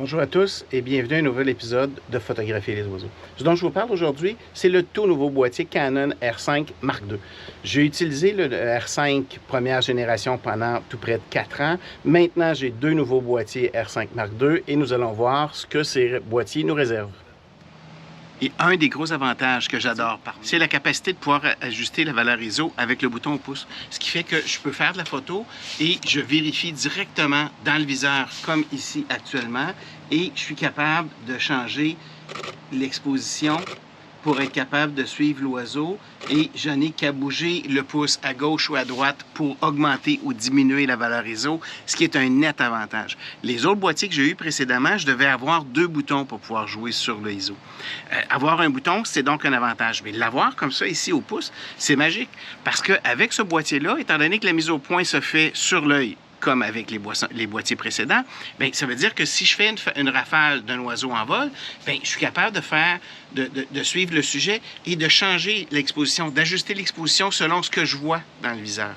Bonjour à tous et bienvenue à un nouvel épisode de Photographier les oiseaux. Ce dont je vous parle aujourd'hui, c'est le tout nouveau boîtier Canon R5 Mark II. J'ai utilisé le R5 première génération pendant tout près de 4 ans. Maintenant, j'ai deux nouveaux boîtiers R5 Mark II et nous allons voir ce que ces boîtiers nous réservent. Et un des gros avantages que j'adore, c'est la capacité de pouvoir ajuster la valeur ISO avec le bouton au pouce. Ce qui fait que je peux faire de la photo et je vérifie directement dans le viseur, comme ici actuellement, et je suis capable de changer l'exposition pour être capable de suivre l'oiseau et je n'ai qu'à bouger le pouce à gauche ou à droite pour augmenter ou diminuer la valeur ISO, ce qui est un net avantage. Les autres boîtiers que j'ai eu précédemment, je devais avoir deux boutons pour pouvoir jouer sur le ISO. Avoir un bouton, c'est donc un avantage, mais l'avoir comme ça ici au pouce, c'est magique parce qu'avec ce boîtier-là, étant donné que la mise au point se fait sur l'œil, comme avec les boîtiers précédents, bien, ça veut dire que si je fais une rafale d'un oiseau en vol, bien, je suis capable de suivre le sujet et de changer l'exposition, d'ajuster l'exposition selon ce que je vois dans le viseur.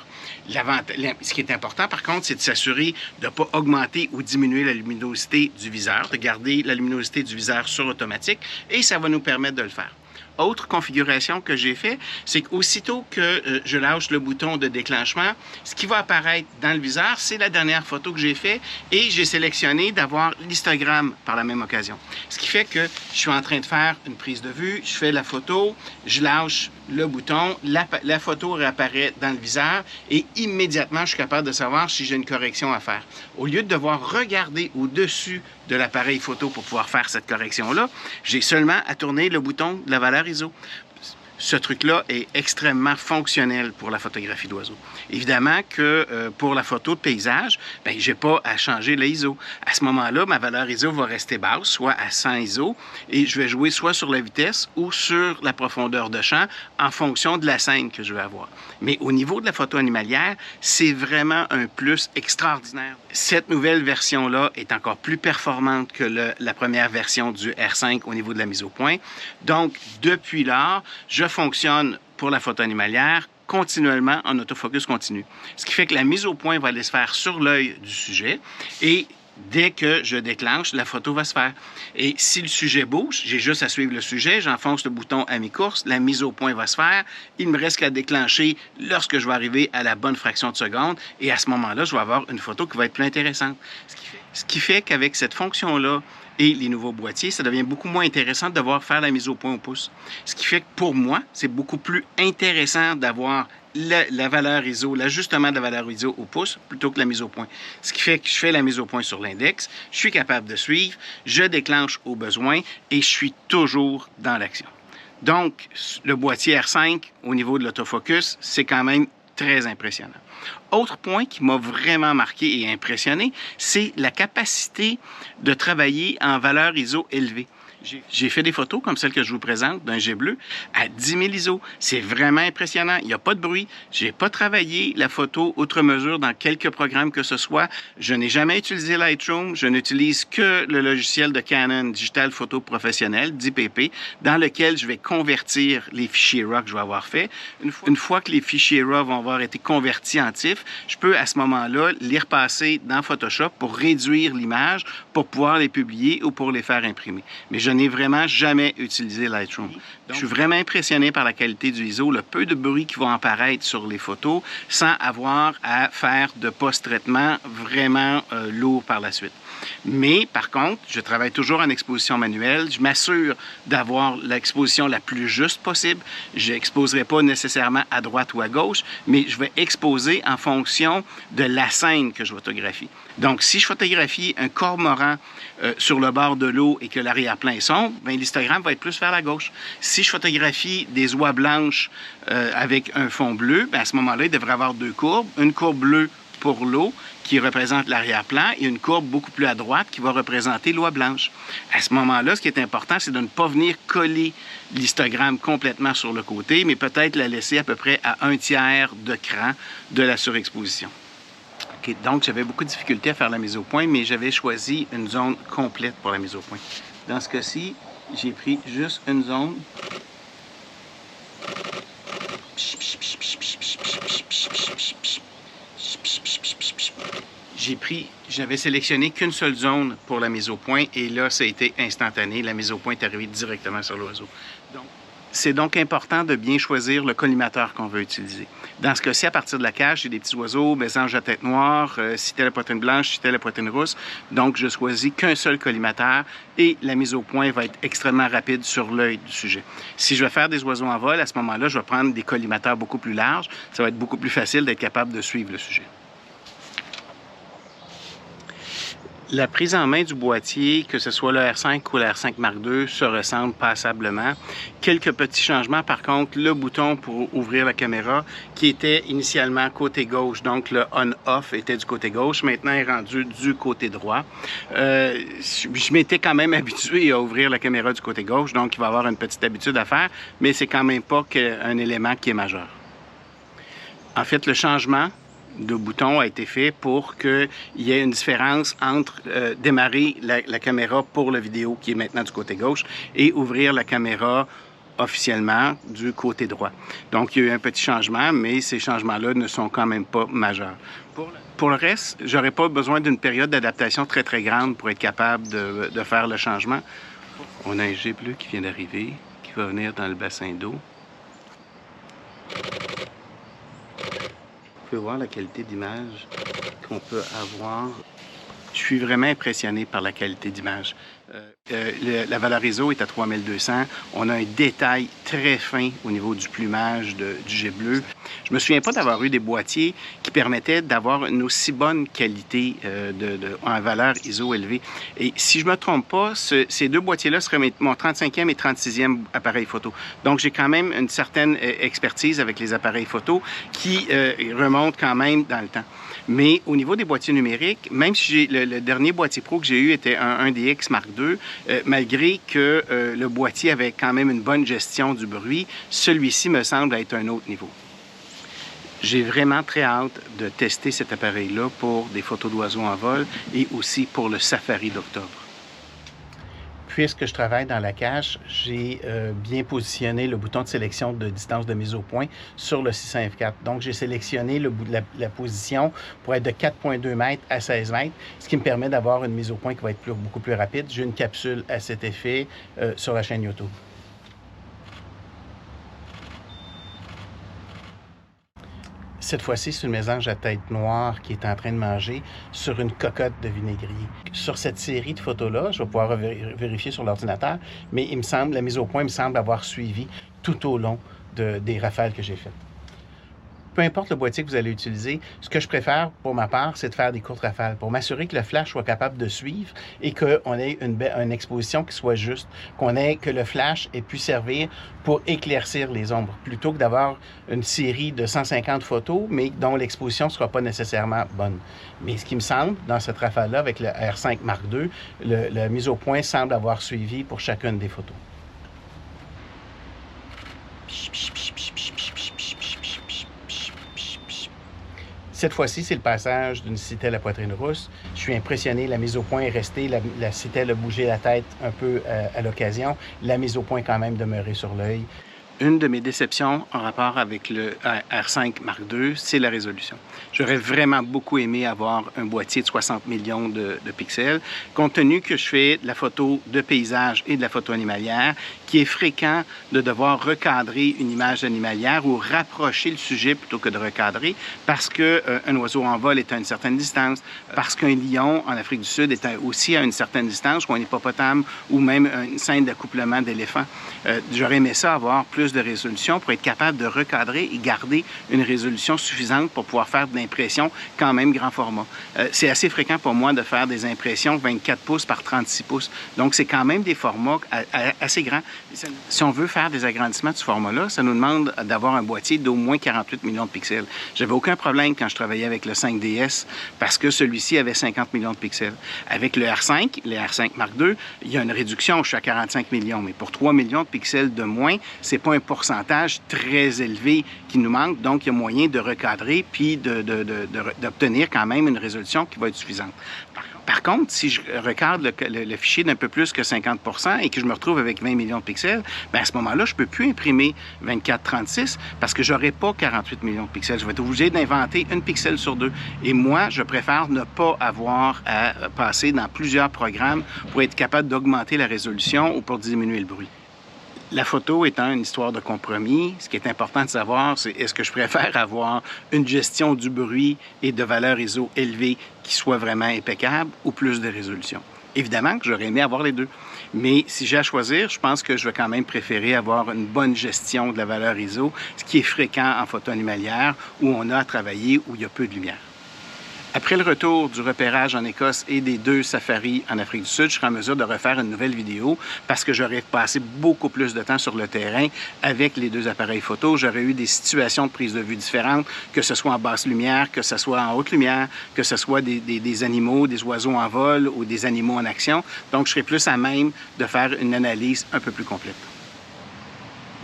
Ce qui est important, par contre, c'est de s'assurer de ne pas augmenter ou diminuer la luminosité du viseur, de garder la luminosité du viseur sur automatique, et ça va nous permettre de le faire. Autre configuration que j'ai fait, c'est qu'aussitôt que je lâche le bouton de déclenchement, ce qui va apparaître dans le viseur, c'est la dernière photo que j'ai faite et j'ai sélectionné d'avoir l'histogramme par la même occasion. Ce qui fait que je suis en train de faire une prise de vue, je fais la photo, je lâche le bouton, la photo réapparaît dans le viseur et immédiatement, je suis capable de savoir si j'ai une correction à faire. Au lieu de devoir regarder au-dessus de l'appareil photo pour pouvoir faire cette correction-là, j'ai seulement à tourner le bouton de la valeur ISO. Ce truc-là est extrêmement fonctionnel pour la photographie d'oiseaux. Évidemment que pour la photo de paysage, bien, je n'ai pas à changer le ISO. À ce moment-là, ma valeur ISO va rester basse, soit à 100 ISO, et je vais jouer soit sur la vitesse ou sur la profondeur de champ en fonction de la scène que je vais avoir. Mais au niveau de la photo animalière, c'est vraiment un plus extraordinaire. Cette nouvelle version-là est encore plus performante que la première version du R5 au niveau de la mise au point. Donc, depuis lors, je fonctionne pour la photo animalière continuellement en autofocus continu. Ce qui fait que la mise au point va aller se faire sur l'œil du sujet et dès que je déclenche, la photo va se faire. Et si le sujet bouge, j'ai juste à suivre le sujet, j'enfonce le bouton à mi-course, la mise au point va se faire. Il me reste qu'à déclencher lorsque je vais arriver à la bonne fraction de seconde et à ce moment-là, je vais avoir une photo qui va être plus intéressante. Ce qui fait qu'avec cette fonction-là, et les nouveaux boîtiers, ça devient beaucoup moins intéressant de devoir faire la mise au point au pouce. Ce qui fait que pour moi, c'est beaucoup plus intéressant d'avoir la valeur ISO, l'ajustement de la valeur ISO au pouce plutôt que la mise au point. Ce qui fait que je fais la mise au point sur l'index, je suis capable de suivre, je déclenche au besoin et je suis toujours dans l'action. Donc, le boîtier R5 au niveau de l'autofocus, c'est quand même très impressionnant. Autre point qui m'a vraiment marqué et impressionné, c'est la capacité de travailler en valeur ISO élevée. J'ai fait des photos comme celle que je vous présente d'un jet bleu à 10 000 ISO. C'est vraiment impressionnant. Il n'y a pas de bruit. Je n'ai pas travaillé la photo outre mesure dans quelques programmes que ce soit. Je n'ai jamais utilisé Lightroom. Je n'utilise que le logiciel de Canon Digital Photo Professionnel, DPP, dans lequel je vais convertir les fichiers RAW que je vais avoir fait. Une fois que les fichiers RAW vont avoir été convertis en TIFF, je peux à ce moment-là les repasser dans Photoshop pour réduire l'image, pour pouvoir les publier ou pour les faire imprimer. Mais je n'ai vraiment jamais utilisé Lightroom. Je suis vraiment impressionné par la qualité du ISO, le peu de bruit qui va apparaître sur les photos sans avoir à faire de post-traitement vraiment lourd par la suite. Mais par contre, je travaille toujours en exposition manuelle. Je m'assure d'avoir l'exposition la plus juste possible. Je n'exposerai pas nécessairement à droite ou à gauche, mais je vais exposer en fonction de la scène que je photographie. Donc, si je photographie un cormoran sur le bord de l'eau et que l'arrière-plan est sombre, bien, l'histogramme va être plus vers la gauche. Si je photographie des oies blanches avec un fond bleu, bien, à ce moment-là, il devrait y avoir deux courbes. Une courbe bleue pour l'eau, qui représente l'arrière-plan, et une courbe beaucoup plus à droite qui va représenter l'oie blanche. À ce moment-là, ce qui est important, c'est de ne pas venir coller l'histogramme complètement sur le côté, mais peut-être la laisser à peu près à 1/3 de cran de la surexposition. Okay, donc, j'avais beaucoup de difficultés à faire la mise au point, mais j'avais choisi une zone complète pour la mise au point. Dans ce cas-ci, j'ai pris juste une zone. J'ai pris J'avais sélectionné qu'une seule zone pour la mise au point et là, ça a été instantané. La mise au point est arrivée directement sur l'oiseau. C'est donc important de bien choisir le collimateur qu'on veut utiliser. Dans ce cas-ci, à partir de la cage, j'ai des petits oiseaux, mésanges à tête noire, citel à poitrine blanche, citel à poitrine rousse. Donc, je choisis qu'un seul collimateur et la mise au point va être extrêmement rapide sur l'œil du sujet. Si je vais faire des oiseaux en vol, à ce moment-là, je vais prendre des collimateurs beaucoup plus larges. Ça va être beaucoup plus facile d'être capable de suivre le sujet. La prise en main du boîtier, que ce soit le R5 ou le R5 Mark II, se ressemble passablement. Quelques petits changements, par contre, le bouton pour ouvrir la caméra, qui était initialement côté gauche, donc le on-off était du côté gauche, maintenant est rendu du côté droit. Je m'étais quand même habitué à ouvrir la caméra du côté gauche, donc il va y avoir une petite habitude à faire, mais c'est quand même pas un élément qui est majeur. En fait, le changement de bouton a été fait pour qu'il y ait une différence entre démarrer la caméra pour la vidéo qui est maintenant du côté gauche et ouvrir la caméra officiellement du côté droit. Donc, il y a eu un petit changement, mais ces changements-là ne sont quand même pas majeurs. Pour le reste, je n'aurais pas besoin d'une période d'adaptation très, très grande pour être capable de faire le changement. On a un jet bleu qui vient d'arriver, qui va venir dans le bassin d'eau. Vous pouvez voir la qualité d'image qu'on peut avoir. Je suis vraiment impressionné par la qualité d'image. La valeur ISO est à 3200. On a un détail très fin au niveau du plumage du jet bleu. Je me souviens pas d'avoir eu des boîtiers qui permettaient d'avoir une aussi bonne qualité en valeur ISO élevée. Et si je me trompe pas, ces deux boîtiers-là seraient mon 35e et 36e appareil photo. Donc, j'ai quand même une certaine expertise avec les appareils photo qui remontent quand même dans le temps. Mais au niveau des boîtiers numériques, même si le dernier boîtier pro que j'ai eu était un DX Mark II, malgré que le boîtier avait quand même une bonne gestion du bruit, celui-ci me semble être un autre niveau. J'ai vraiment très hâte de tester cet appareil-là pour des photos d'oiseaux en vol et aussi pour le safari d'octobre. Puisque je travaille dans la cage, j'ai bien positionné le bouton de sélection de distance de mise au point sur le 600 F4. Donc, j'ai sélectionné la position pour être de 4,2 mètres à 16 mètres, ce qui me permet d'avoir une mise au point qui va être beaucoup plus rapide. J'ai une capsule à cet effet sur la chaîne YouTube. Cette fois-ci, c'est une mésange à tête noire qui est en train de manger sur une cocotte de vinaigrier. Sur cette série de photos-là, je vais pouvoir vérifier sur l'ordinateur, mais il me semble, la mise au point me semble avoir suivi tout au long des rafales que j'ai faites. Peu importe le boîtier que vous allez utiliser, ce que je préfère pour ma part, c'est de faire des courtes rafales pour m'assurer que le flash soit capable de suivre et qu'on ait une exposition qui soit juste, que le flash ait pu servir pour éclaircir les ombres, plutôt que d'avoir une série de 150 photos, mais dont l'exposition ne sera pas nécessairement bonne. Mais ce qui me semble, dans cette rafale-là, avec le R5 Mark II, la mise au point semble avoir suivi pour chacune des photos. Cette fois-ci, c'est le passage d'une citelle à poitrine rousse. Je suis impressionné, la mise au point est restée, la citelle a bougé la tête un peu à l'occasion. La mise au point est quand même demeurée sur l'œil. Une de mes déceptions en rapport avec le R5 Mark II, c'est la résolution. J'aurais vraiment beaucoup aimé avoir un boîtier de 60 millions de pixels, compte tenu que je fais de la photo de paysage et de la photo animalière, qui est fréquent de devoir recadrer une image animalière ou rapprocher le sujet plutôt que de recadrer, parce qu'un oiseau en vol est à une certaine distance, parce qu'un lion en Afrique du Sud est aussi à une certaine distance, ou un hippopotame, ou même une scène d'accouplement d'éléphants. J'aurais aimé ça avoir plus de résolution pour être capable de recadrer et garder une résolution suffisante pour pouvoir faire de l'impression quand même grand format. C'est assez fréquent pour moi de faire des impressions 24 pouces par 36 pouces. Donc, c'est quand même des formats assez grands. Si on veut faire des agrandissements de ce format-là, ça nous demande d'avoir un boîtier d'au moins 48 millions de pixels. J'avais aucun problème quand je travaillais avec le 5DS parce que celui-ci avait 50 millions de pixels. Avec le R5 Mark II, il y a une réduction, je suis à 45 millions, mais pour 3 millions de pixels de moins, c'est pas un pourcentage très élevé qui nous manque, donc il y a moyen de recadrer puis d'obtenir quand même une résolution qui va être suffisante. Par contre, Par contre, si je recadre le fichier d'un peu plus que 50 et que je me retrouve avec 20 millions de pixels, bien à ce moment-là, je ne peux plus imprimer 24-36 parce que je n'aurai pas 48 millions de pixels. Je vais être obligé d'inventer une pixel sur deux. Et moi, je préfère ne pas avoir à passer dans plusieurs programmes pour être capable d'augmenter la résolution ou pour diminuer le bruit. La photo étant une histoire de compromis, ce qui est important de savoir, c'est est-ce que je préfère avoir une gestion du bruit et de valeur ISO élevée qui soit vraiment impeccable ou plus de résolution. Évidemment que j'aurais aimé avoir les deux, mais si j'ai à choisir, je pense que je vais quand même préférer avoir une bonne gestion de la valeur ISO, ce qui est fréquent en photo animalière où on a à travailler où il y a peu de lumière. Après le retour du repérage en Écosse et des 2 safaris en Afrique du Sud, je serai en mesure de refaire une nouvelle vidéo parce que j'aurais passé beaucoup plus de temps sur le terrain avec les 2 appareils photo. J'aurais eu des situations de prise de vue différentes, que ce soit en basse lumière, que ce soit en haute lumière, que ce soit des animaux, des oiseaux en vol ou des animaux en action. Donc, je serai plus à même de faire une analyse un peu plus complète.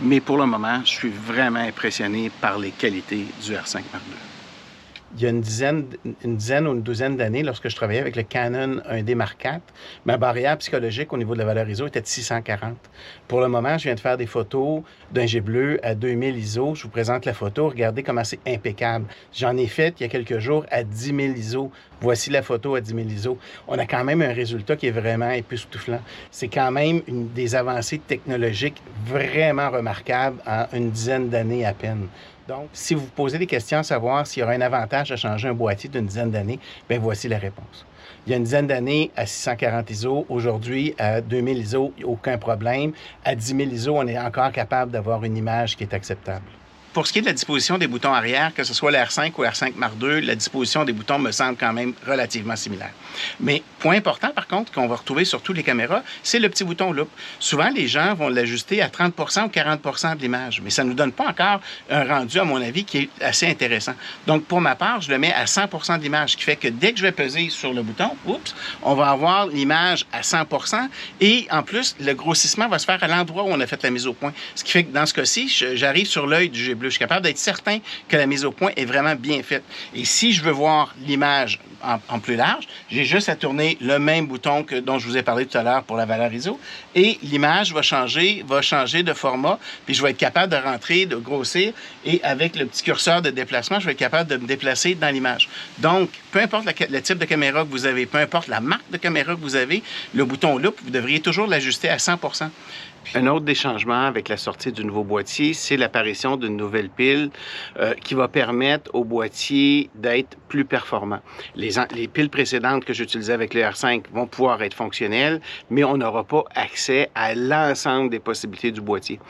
Mais pour le moment, je suis vraiment impressionné par les qualités du R5 Mark II. Il y a une dizaine ou une douzaine d'années, lorsque je travaillais avec le Canon 1D Mark IV, ma barrière psychologique au niveau de la valeur ISO était de 640. Pour le moment, je viens de faire des photos d'un jet bleu à 2000 ISO. Je vous présente la photo. Regardez comment c'est impeccable. J'en ai fait il y a quelques jours à 10 000 ISO. Voici la photo à 10 000 ISO. On a quand même un résultat qui est vraiment époustouflant. C'est quand même des avancées technologiques vraiment remarquables en une dizaine d'années à peine. Donc, si vous posez des questions à savoir s'il y aura un avantage à changer un boîtier d'une dizaine d'années, bien voici la réponse. Il y a une dizaine d'années à 640 ISO, aujourd'hui à 2000 ISO, il n'y a aucun problème. À 10 000 ISO, on est encore capable d'avoir une image qui est acceptable. Pour ce qui est de la disposition des boutons arrière, que ce soit le R5 ou le R5 Mark II, la disposition des boutons me semble quand même relativement similaire. Mais point important, par contre, qu'on va retrouver sur toutes les caméras, c'est le petit bouton loupe. Souvent, les gens vont l'ajuster à 30 ou 40 de l'image, mais ça ne nous donne pas encore un rendu, à mon avis, qui est assez intéressant. Donc, pour ma part, je le mets à 100 de l'image, ce qui fait que dès que je vais peser sur le bouton, on va avoir l'image à 100 et en plus, le grossissement va se faire à l'endroit où on a fait la mise au point. Ce qui fait que dans ce cas-ci, j'arrive sur l'œil du jet bleu. Je suis capable d'être certain que la mise au point est vraiment bien faite. Et si je veux voir l'image en plus large, j'ai juste à tourner le même bouton dont je vous ai parlé tout à l'heure pour la valeur ISO et l'image va changer de format, puis je vais être capable de rentrer, de grossir et avec le petit curseur de déplacement, je vais être capable de me déplacer dans l'image. Donc, peu importe le type de caméra que vous avez, peu importe la marque de caméra que vous avez, le bouton loupe, vous devriez toujours l'ajuster à 100 Un autre des changements avec la sortie du nouveau boîtier, c'est l'apparition d'une nouvelle pile qui va permettre au boîtier d'être plus performant. Les piles précédentes que j'utilisais avec le R5 vont pouvoir être fonctionnelles, mais on n'aura pas accès à l'ensemble des possibilités du boîtier.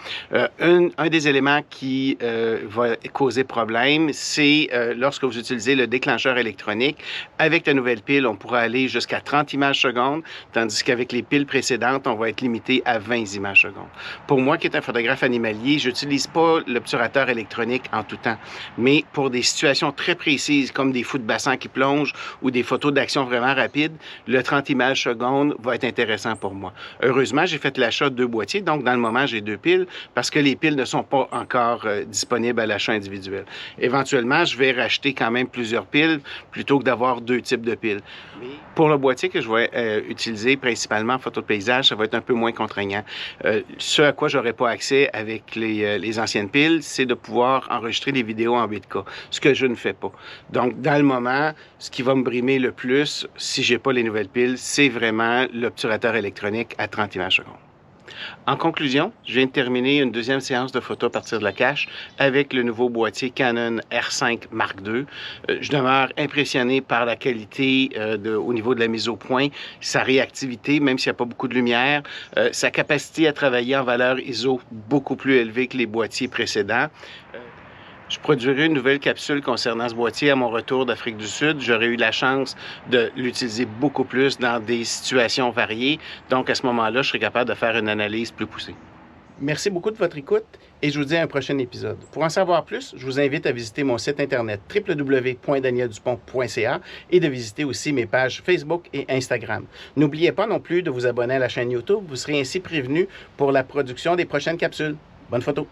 Un des éléments qui va causer problème, c'est lorsque vous utilisez le déclencheur électronique. Avec la nouvelle pile, on pourra aller jusqu'à 30 images secondes, tandis qu'avec les piles précédentes, on va être limité à 20 images secondes. Pour moi, qui est un photographe animalier, je n'utilise pas l'obturateur électronique en tout temps, mais pour des situations très précises, comme des fous de bassin qui plongent ou des photos d'action vraiment rapides, le 30 images secondes va être intéressant pour moi. Heureusement, j'ai fait l'achat de 2 boîtiers, donc dans le moment, j'ai 2 piles, parce que les piles ne sont pas encore disponibles à l'achat individuel. Éventuellement, je vais racheter quand même plusieurs piles, plutôt que d'avoir 2 types de piles. Pour le boîtier que je vais utiliser principalement en photo de paysage, ça va être un peu moins contraignant. Ce à quoi je n'aurais pas accès avec les anciennes piles, c'est de pouvoir enregistrer des vidéos en 8K, ce que je ne fais pas. Donc, dans le moment, ce qui va me brimer le plus, si je n'ai pas les nouvelles piles, c'est vraiment l'obturateur électronique à 30 images secondes. En conclusion, je viens de terminer une deuxième séance de photos à partir de la cache avec le nouveau boîtier Canon R5 Mark II. Je demeure impressionné par la qualité au niveau de la mise au point, sa réactivité, même s'il n'y a pas beaucoup de lumière, sa capacité à travailler en valeur ISO beaucoup plus élevée que les boîtiers précédents. Je produirai une nouvelle capsule concernant ce boîtier à mon retour d'Afrique du Sud. J'aurais eu la chance de l'utiliser beaucoup plus dans des situations variées. Donc, à ce moment-là, je serai capable de faire une analyse plus poussée. Merci beaucoup de votre écoute et je vous dis à un prochain épisode. Pour en savoir plus, je vous invite à visiter mon site internet www.danieldupont.ca et de visiter aussi mes pages Facebook et Instagram. N'oubliez pas non plus de vous abonner à la chaîne YouTube. Vous serez ainsi prévenu pour la production des prochaines capsules. Bonne photo!